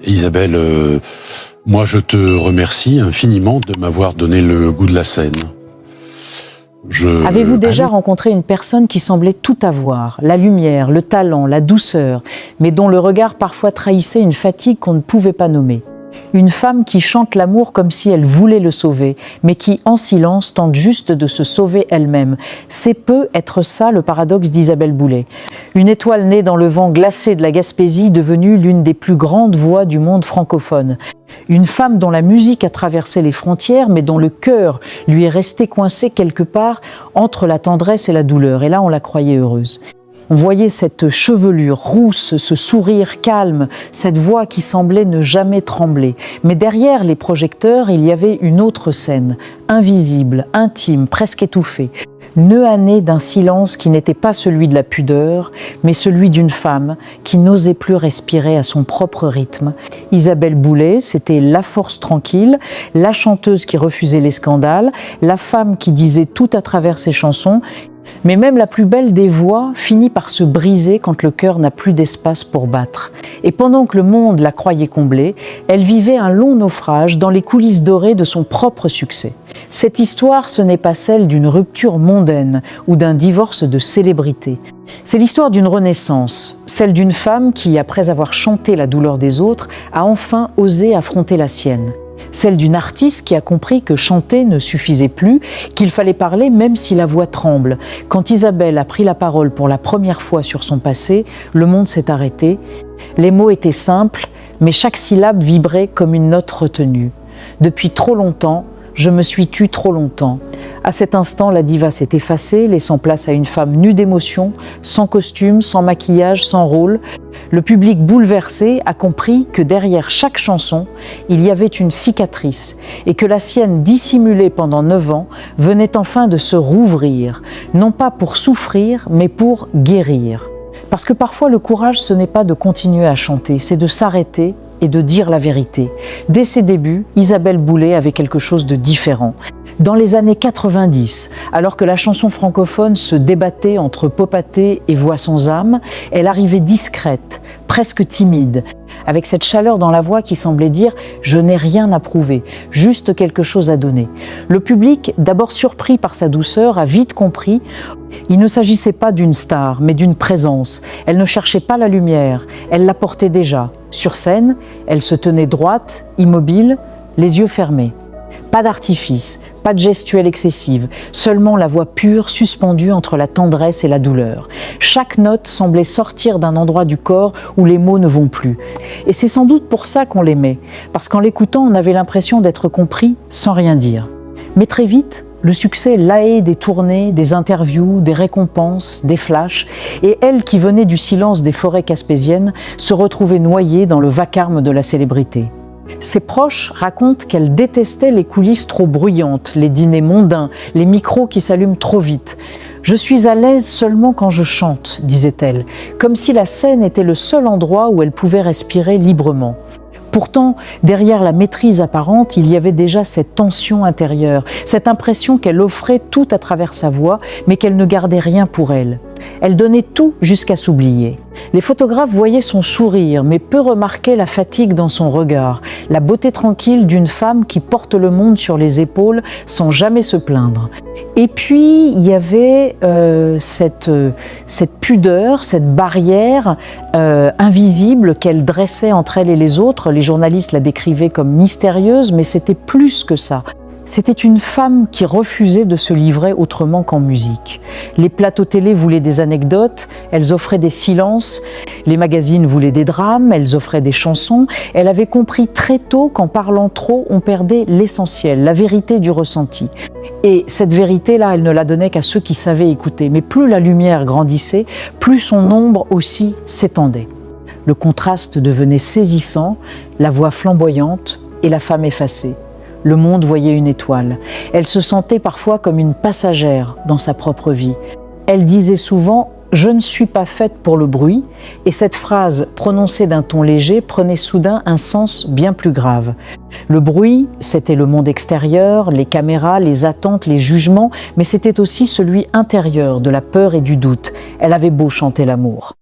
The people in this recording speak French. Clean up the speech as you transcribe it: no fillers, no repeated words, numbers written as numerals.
Isabelle, moi je te remercie infiniment de m'avoir donné le goût de la scène. Avez-vous déjà rencontré une personne qui semblait tout avoir, la lumière, le talent, la douceur, mais dont le regard parfois trahissait une fatigue qu'on ne pouvait pas nommer? Une femme qui chante l'amour comme si elle voulait le sauver, mais qui, en silence, tente juste de se sauver elle-même. C'est peu être ça le paradoxe d'Isabelle Boulay. Une étoile née dans le vent glacé de la Gaspésie, devenue l'une des plus grandes voix du monde francophone. Une femme dont la musique a traversé les frontières, mais dont le cœur lui est resté coincé quelque part entre la tendresse et la douleur. Et là, on la croyait heureuse. On voyait cette chevelure rousse, ce sourire calme, cette voix qui semblait ne jamais trembler. Mais derrière les projecteurs, il y avait une autre scène, invisible, intime, presque étouffée. Nœud à nez d'un silence qui n'était pas celui de la pudeur, mais celui d'une femme qui n'osait plus respirer à son propre rythme. Isabelle Boulay, c'était la force tranquille, la chanteuse qui refusait les scandales, la femme qui disait tout à travers ses chansons. Mais même la plus belle des voix finit par se briser quand le cœur n'a plus d'espace pour battre. Et pendant que le monde la croyait comblée, elle vivait un long naufrage dans les coulisses dorées de son propre succès. Cette histoire, ce n'est pas celle d'une rupture mondaine ou d'un divorce de célébrité. C'est l'histoire d'une renaissance, celle d'une femme qui, après avoir chanté la douleur des autres, a enfin osé affronter la sienne. Celle d'une artiste qui a compris que chanter ne suffisait plus, qu'il fallait parler même si la voix tremble. Quand Isabelle a pris la parole pour la première fois sur son passé, le monde s'est arrêté. Les mots étaient simples, mais chaque syllabe vibrait comme une note retenue. Depuis trop longtemps, je me suis tue trop longtemps. À cet instant, la diva s'est effacée, laissant place à une femme nue d'émotion, sans costume, sans maquillage, sans rôle. Le public bouleversé a compris que derrière chaque chanson, il y avait une cicatrice et que la sienne dissimulée pendant 9 ans venait enfin de se rouvrir, non pas pour souffrir, mais pour guérir. Parce que parfois le courage, ce n'est pas de continuer à chanter, c'est de s'arrêter et de dire la vérité. Dès ses débuts, Isabelle Boulay avait quelque chose de différent. Dans les années 90, alors que la chanson francophone se débattait entre popaté et voix sans âme, elle arrivait discrète, presque timide, avec cette chaleur dans la voix qui semblait dire « je n'ai rien à prouver, juste quelque chose à donner ». Le public, d'abord surpris par sa douceur, a vite compris – il ne s'agissait pas d'une star, mais d'une présence. Elle ne cherchait pas la lumière, elle la portait déjà. Sur scène, elle se tenait droite, immobile, les yeux fermés. Pas d'artifice, pas de gestuelle excessive, seulement la voix pure suspendue entre la tendresse et la douleur. Chaque note semblait sortir d'un endroit du corps où les mots ne vont plus. Et c'est sans doute pour ça qu'on l'aimait, parce qu'en l'écoutant, on avait l'impression d'être compris sans rien dire. Mais très vite, le succès laait des tournées, des interviews, des récompenses, des flashs, et elle, qui venait du silence des forêts caspésiennes, se retrouvait noyée dans le vacarme de la célébrité. Ses proches racontent qu'elle détestait les coulisses trop bruyantes, les dîners mondains, les micros qui s'allument trop vite. « Je suis à l'aise seulement quand je chante », disait-elle, comme si la scène était le seul endroit où elle pouvait respirer librement. Pourtant, derrière la maîtrise apparente, il y avait déjà cette tension intérieure, cette impression qu'elle offrait tout à travers sa voix, mais qu'elle ne gardait rien pour elle. Elle donnait tout jusqu'à s'oublier. Les photographes voyaient son sourire, mais peu remarquaient la fatigue dans son regard, la beauté tranquille d'une femme qui porte le monde sur les épaules sans jamais se plaindre. Et puis, il y avait cette pudeur, cette barrière invisible qu'elle dressait entre elle et les autres. Les journalistes la décrivaient comme mystérieuse, mais c'était plus que ça. C'était une femme qui refusait de se livrer autrement qu'en musique. Les plateaux télé voulaient des anecdotes, elles offraient des silences. Les magazines voulaient des drames, elles offraient des chansons. Elle avait compris très tôt qu'en parlant trop, on perdait l'essentiel, la vérité du ressenti. Et cette vérité-là, elle ne la donnait qu'à ceux qui savaient écouter. Mais plus la lumière grandissait, plus son ombre aussi s'étendait. Le contraste devenait saisissant, la voix flamboyante et la femme effacée. Le monde voyait une étoile. Elle se sentait parfois comme une passagère dans sa propre vie. Elle disait souvent « je ne suis pas faite pour le bruit » et cette phrase, prononcée d'un ton léger, prenait soudain un sens bien plus grave. Le bruit, c'était le monde extérieur, les caméras, les attentes, les jugements, mais c'était aussi celui intérieur de la peur et du doute. Elle avait beau chanter l'amour.